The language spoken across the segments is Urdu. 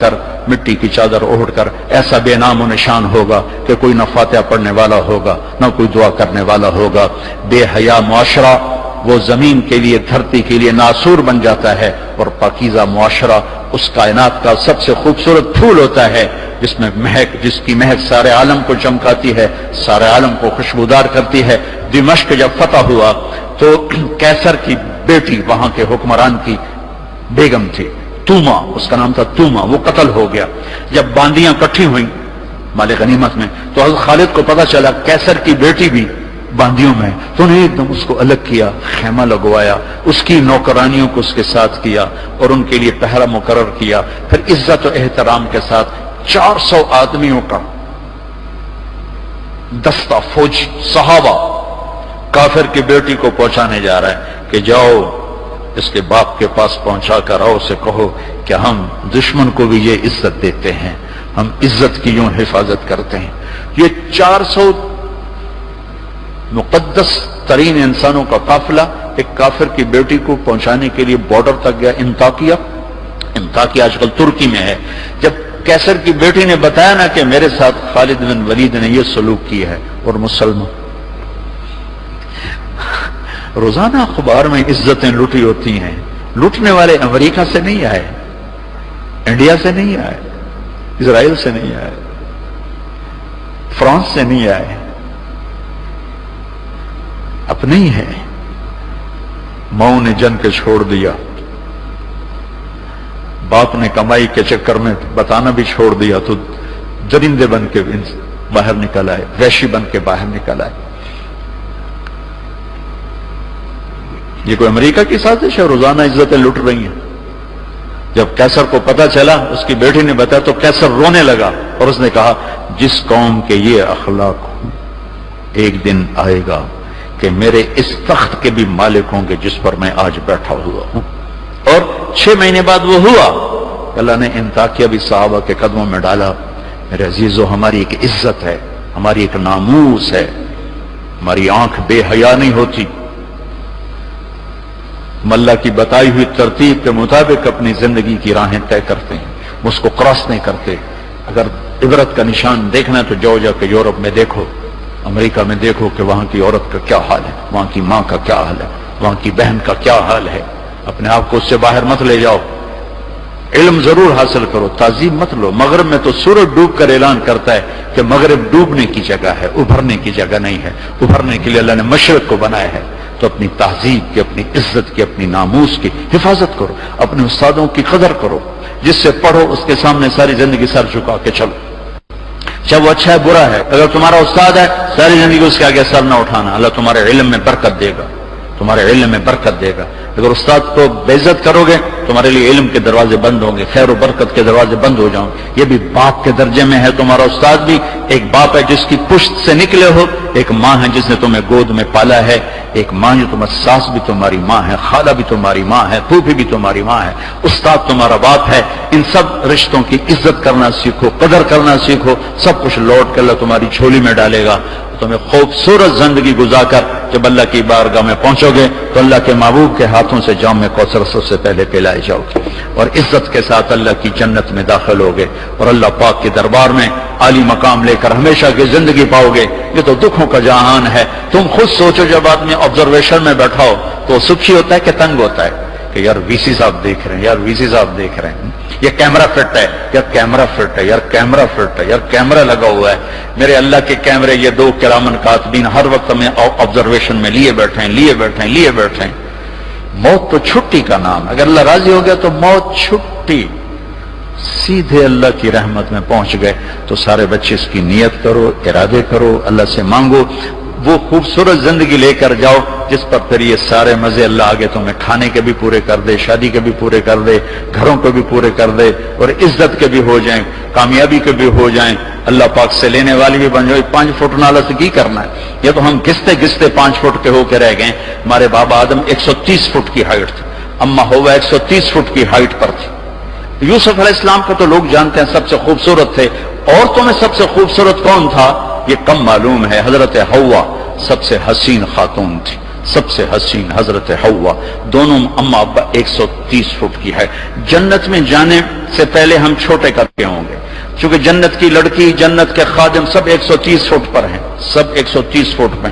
کر مٹی کی چادر اوڑھ کر ایسا بے نام و نشان ہوگا کہ کوئی نہ فاتحہ پڑھنے والا ہوگا نہ کوئی دعا کرنے والا ہوگا۔ بے حیا معاشرہ وہ زمین کے لیے، دھرتی کے لیے ناسور بن جاتا ہے، اور پاکیزہ معاشرہ اس کائنات کا سب سے خوبصورت پھول ہوتا ہے جس کی مہک سارے عالم کو چمکاتی ہے، سارے عالم کو خوشبودار کرتی ہے۔ دمشق جب فتح ہوا تو کیسر کی بیٹی وہاں کے حکمران کی بیگم تھی، توما، اس کا نام تھا توما، وہ قتل ہو گیا۔ جب باندیاں کٹھی ہوئیں مال غنیمت میں تو حضرت خالد کو پتا چلا کیسر کی بیٹی بھی باندیوں میں، تو انہیں ایک دم اس کو الگ کیا، خیمہ لگوایا، اس کی نوکرانیوں کو اس کے ساتھ کیا اور ان کے لیے پہرا مقرر کیا۔ پھر عزت و احترام کے ساتھ 400 آدمیوں کا دستہ فوج صحابہ کافر کی بیٹی کو پہنچانے جا رہا ہے کہ جاؤ اس کے باپ کے پاس پہنچا کر آؤ، اسے کہو کہ ہم دشمن کو بھی یہ عزت دیتے ہیں، ہم عزت کی یوں حفاظت کرتے ہیں۔ یہ 400 مقدس ترین انسانوں کا قافلہ ایک کافر کی بیٹی کو پہنچانے کے لیے بارڈر تک گیا، انطاکیہ آج کل ترکی میں ہے۔ جب کیسر کی بیٹی نے بتایا نا کہ میرے ساتھ خالد بن ولید نے یہ سلوک کیا ہے، اور مسلمان روزانہ اخبار میں عزتیں لوٹی ہوتی ہیں، لوٹنے والے امریکہ سے نہیں آئے، انڈیا سے نہیں آئے، اسرائیل سے نہیں آئے، فرانس سے نہیں آئے، اپنے ہی ہے۔ ماؤں نے جن کے چھوڑ دیا، باپ نے کمائی کے چکر میں بتانا بھی چھوڑ دیا، تو درندے بن کے باہر نکل آئے، وحشی بن کے باہر نکل آئے۔ یہ کوئی امریکہ کی سازش ہے؟ روزانہ عزتیں لٹ رہی ہیں۔ جب کیسر کو پتا چلا، اس کی بیٹی نے بتایا تو کیسر رونے لگا اور اس نے کہا جس قوم کے یہ اخلاق ہوں ایک دن آئے گا کہ میرے اس تخت کے بھی مالک ہوں گے جس پر میں آج بیٹھا ہوا ہوں۔ اور 6 مہینے بعد وہ ہوا، اللہ نے انطاکیہ بھی صحابہ کے قدموں میں ڈالا۔ میرے عزیزو، ہماری ایک عزت ہے، ہماری ایک ناموس ہے، ہماری آنکھ بے حیا نہیں ہوتی، ہم اللہ کی بتائی ہوئی ترتیب کے مطابق اپنی زندگی کی راہیں طے کرتے ہیں، اس کو کراس نہیں کرتے۔ اگر عبرت کا نشان دیکھنا ہے تو جا کے یورپ میں دیکھو، امریکہ میں دیکھو کہ وہاں کی عورت کا کیا حال ہے، وہاں کی ماں کا کیا حال ہے، وہاں کی بہن کا کیا حال ہے۔ اپنے آپ کو اس سے باہر مت لے جاؤ، علم ضرور حاصل کرو، تعظیم مت لو۔ مغرب میں تو سورج ڈوب کر اعلان کرتا ہے کہ مغرب ڈوبنے کی جگہ ہے، ابھرنے کی جگہ نہیں ہے۔ ابھرنے کے لیے اللہ نے مشرق کو بنایا ہے، تو اپنی تہذیب کی، اپنی عزت کی، اپنی ناموس کی حفاظت کرو، اپنے استادوں کی قدر کرو، جس سے پڑھو اس کے سامنے ساری زندگی سر جھکا کے چلو، چاہے وہ اچھا ہے برا ہے۔ اگر تمہارا استاد ہے ساری زندگی اس کے آگے سر نہ اٹھانا، اللہ تمہارے علم میں برکت دے گا، تمہارے علم میں برکت دے گا۔ اگر استاد کو بے عزت کرو گے تمہارے لیے علم کے دروازے بند ہوں گے، خیر و برکت کے دروازے بند ہو جاؤں گے۔ یہ بھی باپ کے درجے میں ہے، تمہارا استاد بھی ایک باپ ہے جس کی پشت سے نکلے ہو، ایک ماں ہے جس نے تمہیں گود میں پالا ہے، ایک ماں جو تمہاری ساس بھی تمہاری ماں ہے، خالہ بھی تمہاری ماں ہے، پھوپھی بھی تمہاری ماں ہے، استاد تمہارا باپ ہے۔ ان سب رشتوں کی عزت کرنا سیکھو، قدر کرنا سیکھو، سب کچھ لوٹ کے اللہ تمہاری جھولی میں ڈالے گا۔ تمہیں خوبصورت زندگی گزار کر جب اللہ کی بارگاہ میں پہنچو گے تو اللہ کے محبوب کے ہاتھوں سے جام کوثر سب سے پہلے پلائے جاؤ گے، اور عزت کے ساتھ اللہ کی جنت میں داخل ہوگے، اور اللہ پاک کے دربار میں عالی مقام لے کر ہمیشہ کی زندگی پاؤ گے۔ یہ تو دکھوں کا جہان ہے۔ تم خود سوچو، جب آدمی آبزرویشن میں بیٹھا ہو تو سکھی ہوتا ہے کہ تنگ ہوتا ہے کہ یار وی سی صاحب دیکھ رہے ہیں، یار وی سی صاحب دیکھ رہے ہیں، یہ کیمرہ فٹ ہے، یار کیمرہ فٹ ہے، یار کیمرہ فٹ ہے، یار کیمرہ لگا ہوا ہے۔ میرے اللہ کے کیمرے یہ 2 کرامن کاتبین ہر وقت ہمیں آبزرویشن میں لیے بیٹھے ہیں۔ موت تو چھٹی کا نام ہے، اگر اللہ راضی ہو گیا تو موت چھٹی، سیدھے اللہ کی رحمت میں پہنچ گئے۔ تو سارے بچے اس کی نیت کرو، ارادے کرو، اللہ سے مانگو، وہ خوبصورت زندگی لے کر جاؤ جس پر پھر یہ سارے مزے اللہ آگے تمہیں کھانے کے بھی پورے کر دے، شادی کے بھی پورے کر دے، گھروں کے بھی پورے کر دے، اور عزت کے بھی ہو جائیں، کامیابی کے بھی ہو جائیں، اللہ پاک سے لینے والی بھی بن جائے۔ 5 فٹ نالا سے کی کرنا ہے؟ یہ تو ہم گھستے 5 فٹ کے ہو کے رہ گئے۔ ہمارے بابا آدم 130 فٹ کی ہائٹ تھی، اما ہوا 130 فٹ کی ہائٹ پر تھی۔ یوسف علیہ السلام کو تو لوگ جانتے ہیں سب سے خوبصورت تھے، عورتوں میں سب سے خوبصورت کون تھا یہ کم معلوم ہے، حضرت حوا سب سے حسین خاتون تھی، سب سے حسین حضرت حوا، دونوں اما ابا 130 فٹ کی ہے۔ جنت میں جانے سے پہلے ہم چھوٹے کر کے ہوں گے، چونکہ جنت کی لڑکی، جنت کے خادم سب 130 فٹ پر ہیں، سب 130 فٹ میں،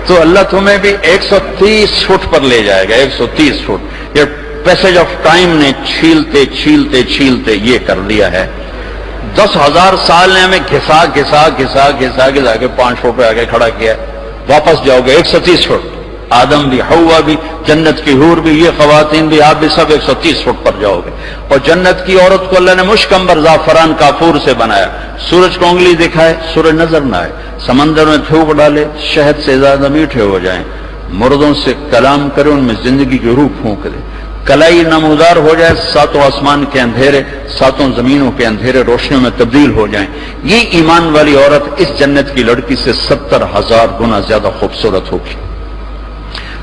تو اللہ تمہیں بھی 130 فٹ پر لے جائے گا۔ 130 فٹ یہ پیسج آف ٹائم نے چھیلتے چھیلتے چھیلتے یہ کر دیا ہے۔ 10,000 سال نے ہمیں گھسا گھسا گھسا گھسا گھسا کے 5 فٹ پہ آگے کھڑا کیا ہے۔ واپس جاؤ گے 130 فٹ، آدم بھی، حوا بھی، جنت کی حور بھی، یہ خواتین بھی، آپ بھی سب 130 فٹ پر جاؤ گے۔ اور جنت کی عورت کو اللہ نے مشکمبر زعفران کافور سے بنایا، سورج کو انگلی دکھائے سورج نظر نہ آئے، سمندر میں تھوک ڈالے شہد سے زیادہ میٹھے ہو جائیں، مردوں سے کلام کرے ان میں زندگی کی روح پھونک دے، کلائی نمودار ہو جائے، 7 آسمان کے اندھیرے 7 زمینوں کے اندھیرے روشنیوں میں تبدیل ہو جائیں، یہ ایمان والی عورت اس جنت کی لڑکی سے 70,000 گنا زیادہ خوبصورت ہوگی۔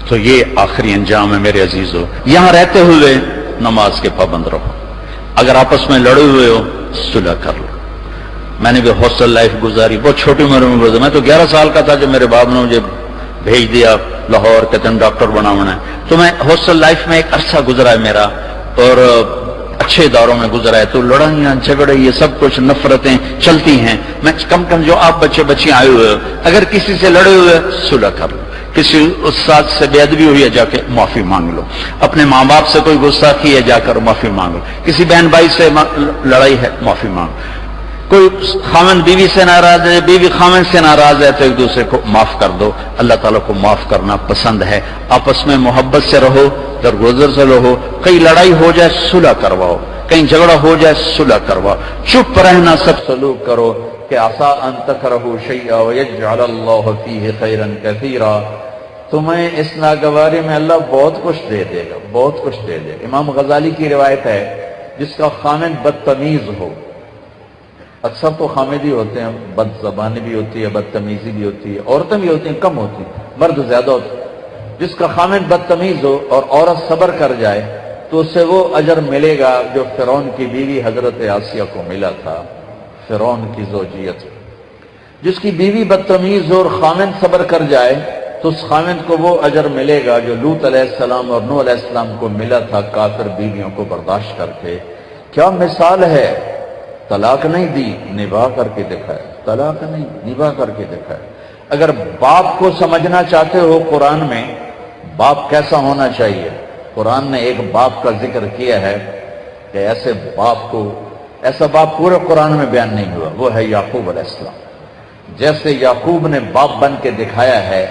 تو یہ آخری انجام ہے میرے عزیزو۔ یہاں رہتے ہوئے نماز کے پابند رہو، اگر آپس میں لڑے ہوئے ہو صلح کر لو۔ میں نے بھی ہاسٹل لائف گزاری، بہت چھوٹی عمر میں گزاری، میں تو 11 سال کا تھا جب میرے باپ نے مجھے بھیج دیا لاہور، کہتے ہیں ڈاکٹر بنانا ہے، تو میں ہاسٹل لائف میں ایک عرصہ گزرا ہے میرا، اور اچھے اداروں میں گزرا ہے، تو لڑائیاں جھگڑے یہ سب کچھ نفرتیں چلتی ہیں۔ میں کم جو آپ بچے بچیاں آئے ہوئے ہو، اگر کسی سے لڑے ہوئے صلح کر لو، کسی استاد سے بے ادبی ہوئی ہے جا کے معافی مانگ لو، اپنے ماں باپ سے کوئی گستاخی ہے جا کر معافی مانگ لو، کسی بہن بھائی سے لڑائی ہے معافی مانگ لو، کوئی خامن بیوی سے ناراض ہے، بیوی خامن سے ناراض ہے، تو ایک دوسرے کو معاف کر دو۔ اللہ تعالیٰ کو معاف کرنا پسند ہے۔ آپس میں محبت سے رہو، درگزر سے رہو، کہیں لڑائی ہو جائے صلح کرواؤ، کہیں جھگڑا ہو جائے صلح کرواؤ، چپ رہنا سب سلوک کرو کہ عسیٰ ان تکرہوا شیئا ویجعل اللہ فیہ خیرا کثیرا، تمہیں اس ناگواری میں اللہ بہت کچھ دے دے گا، بہت کچھ دے دے گا۔ امام غزالی کی روایت ہے، جس کا خامن بدتمیز ہو، اکثر تو خامدی ہوتے ہیں، بد زبانی بھی ہوتی ہے، بدتمیزی بھی ہوتی ہے، عورتیں بھی ہوتی ہیں، کم ہوتی ہیں، مرد زیادہ ہوتے ہیں، جس کا خامن بدتمیز ہو اور عورت صبر کر جائے تو اسے وہ اجر ملے گا جو فرعون کی بیوی حضرت آسیہ کو ملا تھا، فرعون کی زوجیت۔ جس کی بیوی بدتمیز ہو اور خامن صبر کر جائے تو اس خامن کو وہ اجر ملے گا جو لوط علیہ السلام اور نوح علیہ السلام کو ملا تھا کافر بیویوں کو برداشت کر کے۔ کیا مثال ہے، طلاق نہیں دی، نباہ کر کے دکھائے، طلاق نہیں، نباہ کر کے دکھائے۔ اگر باپ کو سمجھنا چاہتے ہو قرآن میں باپ کیسا ہونا چاہیے، قرآن نے ایک باپ کا ذکر کیا ہے کہ ایسے باپ کو، ایسا باپ پورے قرآن میں بیان نہیں ہوا، وہ ہے یعقوب علیہ السلام۔ جیسے یعقوب نے باپ بن کے دکھایا ہے،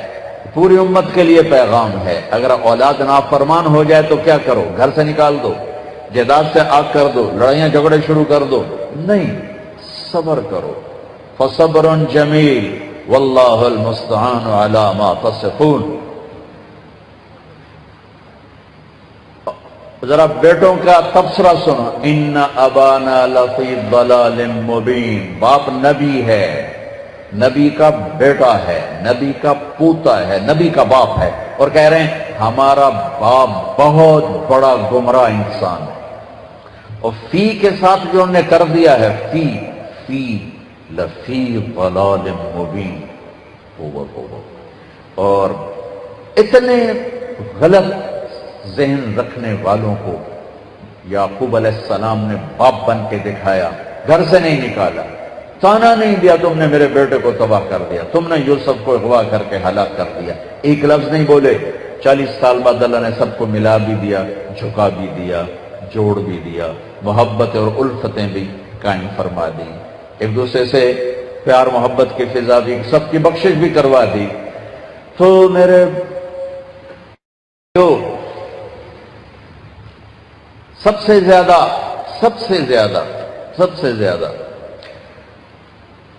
پوری امت کے لیے پیغام ہے، اگر اولاد نافرمان ہو جائے تو کیا کرو، گھر سے نکال دو، جائیداد سے آگ کر دو، لڑائیاں جھگڑے شروع کر دو، نہیں، صبر کرو، فصبر جمیل واللہ المستعان علی ما تصفون۔ ذرا بیٹوں کا تبصرہ سنو، ان ابانا لفی ضلال مبین، باپ نبی ہے، نبی کا بیٹا ہے، نبی کا پوتا ہے، نبی کا باپ ہے، اور کہہ رہے ہیں ہمارا باپ بہت بڑا گمراہ انسان ہے۔ اور فی کے ساتھ جو انہوں نے کر دیا ہے، فی لفی ضلال مبین، اور اتنے غلط ذہن رکھنے والوں کو یعقوب علیہ السلام نے باپ بن کے دکھایا، گھر سے نہیں نکالا، تانا نہیں دیا تم نے میرے بیٹے کو تباہ کر دیا، تم نے یوسف کو اغوا کر کے ہلاک کر دیا، ایک لفظ نہیں بولے۔ 40 سال بعد اللہ نے سب کو ملا بھی دیا، جھکا بھی دیا، جوڑ بھی دیا، محبت اور الفتیں بھی قائم فرما دی، ایک دوسرے سے پیار محبت کی فضا بھی، سب کی بخشش بھی کروا دی۔ تو میرے جو سب سے زیادہ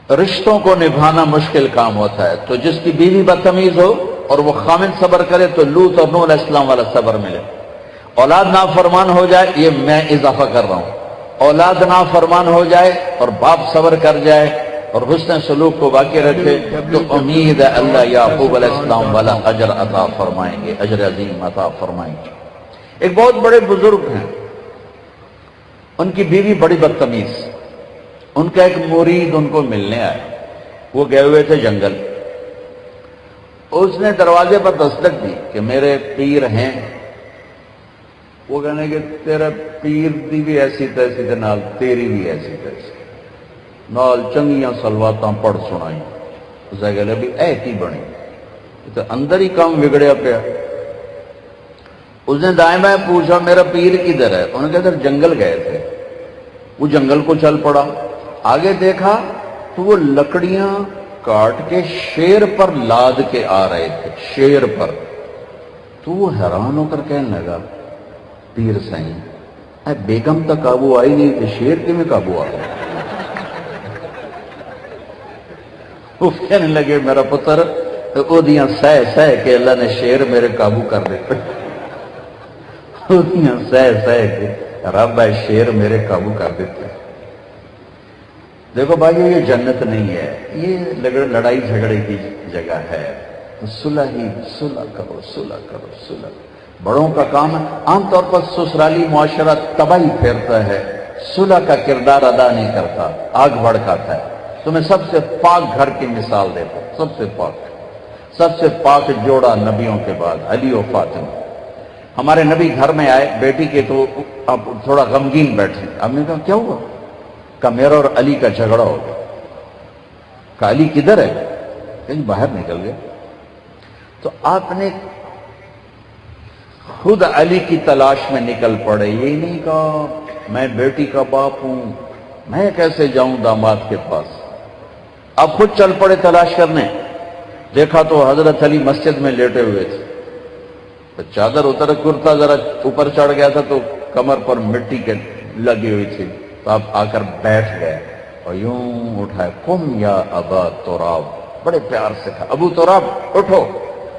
رشتوں کو نبھانا مشکل کام ہوتا ہے، تو جس کی بیوی بدتمیز ہو اور وہ خامن صبر کرے تو لوط اور نوح علیہ السلام والا صبر ملے۔ اولاد نافرمان ہو جائے، یہ میں اضافہ کر رہا ہوں، اولاد نافرمان ہو جائے اور باپ صبر کر جائے اور حسن سلوک کو باقی رکھے تو امید ہے اللہ یعقوب علیہ السلام والا اجر عطا فرمائیں گے، اجر عظیم عطا فرمائیں گے۔ ایک بہت بڑے بزرگ ہیں، ان کی بیوی بڑی بدتمیز، ان کا ایک مرید ان کو ملنے آیا، وہ گئے ہوئے تھے جنگل، اس نے دروازے پر دستک دی کہ میرے پیر ہیں. وہ کہنے کہ تیرے پیر دی بھی ایسی تیسی تے نال تیری بھی ایسی تیسی نال چنگیاں سلواتاں پڑھ سنائی. اسے کہلے بھی اے کی بنی تو اندر ہی کام بگڑیا پیا. اس نے دائیں بائیں پوچھا میرا پیر کدھر ہے؟ انہوں نے کہا ادھر جنگل گئے تھے. وہ جنگل کو چل پڑا. آگے دیکھا تو وہ لکڑیاں کاٹ کے شیر پر لاد کے آ رہے تھے، شیر پر. تو وہ حیران ہو کر کہنے لگا پیر سائیں اے بیگم تک قابو آئی نہیں تھی، شیر کے میں قابو آ گیا. وہ کہنے لگے میرا پتر او دیاں سہ سہ کے اللہ نے شیر میرے قابو کر دیتے. او دیاں سہ سہ کے رب ہے شیر میرے قابو کر دیتے. دیکھو بھائی یہ جنت نہیں ہے، یہ لڑائی جھگڑے کی جگہ ہے. صلح ہی صلح کرو، صلح کرو، صلح. بڑوں کا کام ہے. عام طور پر سسرالی معاشرہ تباہی پھیرتا ہے، صلح کا کردار ادا نہیں کرتا، آگ بھڑکاتا ہے. تو میں سب سے پاک گھر کی مثال دیتا ہوں. سب سے پاک جوڑا نبیوں کے بعد علی و فاطمہ. ہمارے نبی گھر میں آئے بیٹی کے تو اب تھوڑا غمگین بیٹھے. ہم نے کہا کیا ہوا؟ کہ میرا اور علی کا جھگڑا ہو گیا. کہ علی کدھر ہے؟ کہیں باہر نکل گئے. تو آپ نے خود علی کی تلاش میں نکل پڑے. یہی نہیں کہا میں بیٹی کا باپ ہوں، میں کیسے جاؤں داماد کے پاس. اب خود چل پڑے تلاش کرنے. دیکھا تو حضرت علی مسجد میں لیٹے ہوئے تھے. تو چادر اتر کرتا ذرا اوپر چڑھ گیا تھا تو کمر پر مٹی کے لگی ہوئی تھی. تو آپ آ کر بیٹھ گئے اور یوں اٹھائے قم یا ابا تراب. بڑے پیار سے کہا ابو تراب اٹھو.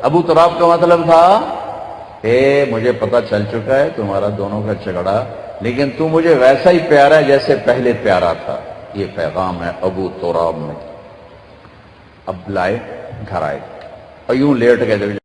ابو تراب کا مطلب تھا مجھے پتہ چل چکا ہے تمہارا دونوں کا جھگڑا، لیکن تو مجھے ویسا ہی پیارا ہے جیسے پہلے پیارا تھا. یہ پیغام ہے ابو تراب میں. اب لائے گھر آئے اور یوں لیٹ گئے.